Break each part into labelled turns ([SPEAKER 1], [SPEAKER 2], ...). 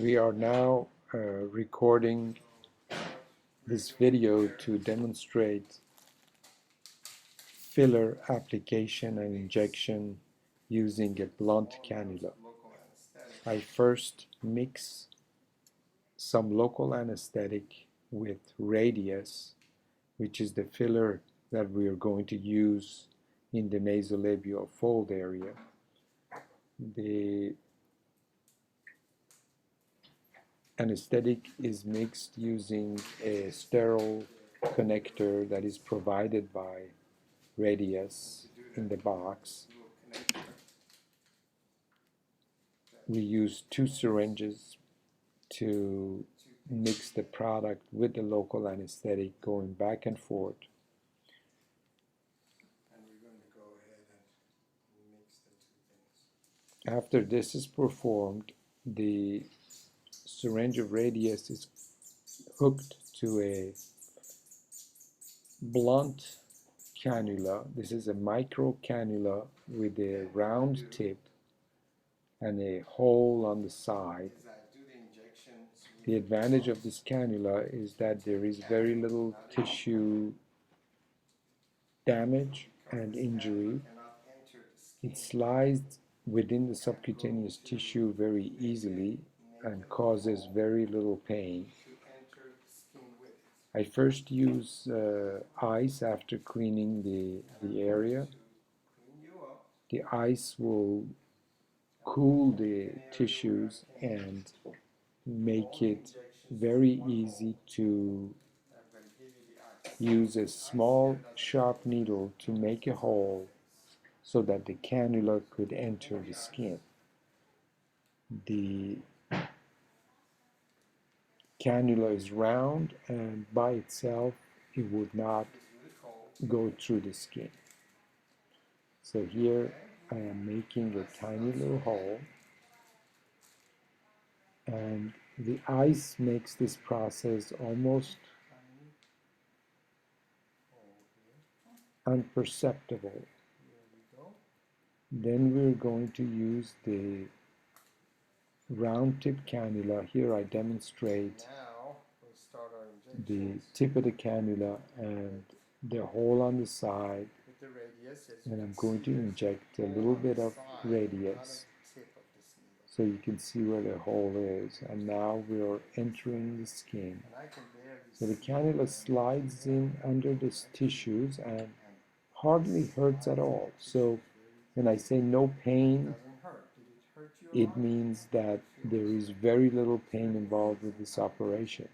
[SPEAKER 1] We are now recording this video to demonstrate filler application and injection using a blunt cannula. I first mix some local anesthetic with Radiesse, which is the filler that we are going to use in the nasolabial fold area. The anesthetic is mixed using a sterile connector that is provided by Radiesse in the box. We use 2 syringes to mix the product with the local anesthetic, going back and forth.
[SPEAKER 2] And we're going to go ahead and mix the two things.
[SPEAKER 1] After this is performed, the syringe of Radiesse is hooked to a blunt cannula. This is a microcannula with a round tip and a hole on the side. The advantage of this cannula is that there is very little tissue damage and injury. It slides within the subcutaneous tissue very easily and causes very little pain. I first use ice after cleaning the area. The ice will cool the tissues and make it very easy to use a small sharp needle to make a hole so that the cannula could enter the skin. The cannula is round and by itself it would not go through the skin. So here I am making a tiny little hole, and the ice makes this process almost imperceptible. Then we're going to use the round tip cannula. Here I demonstrate the tip of the cannula and the hole on the side, and I'm going to inject a little bit of Radiesse so you can see where the hole is, and now we are entering the skin. So the cannula slides in under the tissues and hardly hurts at all. So when I say no pain, it means that there is very little pain involved with this operation.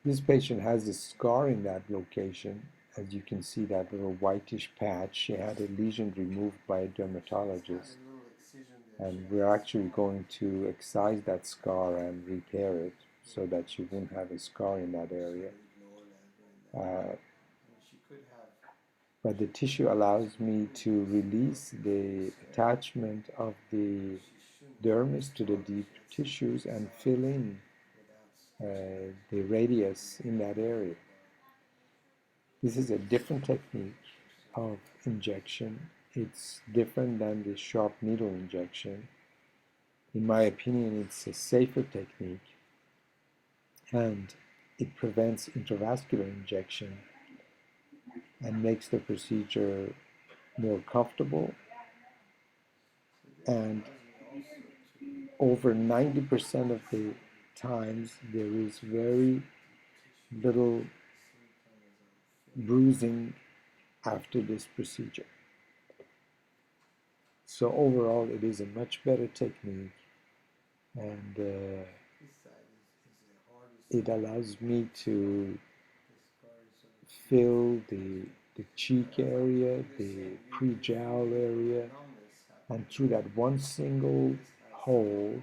[SPEAKER 1] This patient has a scar in that location. As you can see, that little whitish patch. She had a lesion removed by a dermatologist, and we're actually going to excise that scar and repair it so that she won't have a scar in that area. But the tissue allows me to release the attachment of the dermis to the deep tissues and fill in the Radiesse in that area. This is a different technique of injection. It's different than the sharp needle injection. In my opinion, it's a safer technique, and it prevents intravascular injection and makes the procedure more comfortable. And over 90% of the times there is very little bruising after this procedure. So overall it is a much better technique, and it allows me to fill the cheek area, the pre-jowl area, and through that one single hole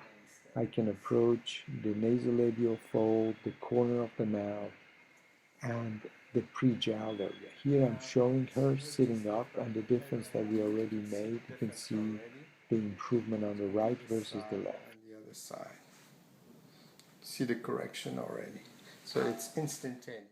[SPEAKER 1] I can approach the nasolabial fold, the corner of the mouth, and the pre-jowl area. Here I'm showing her sitting up, and the difference that we already made. You can see the improvement on the right versus the left.
[SPEAKER 2] And the other side. See the correction already. So it's instantaneous.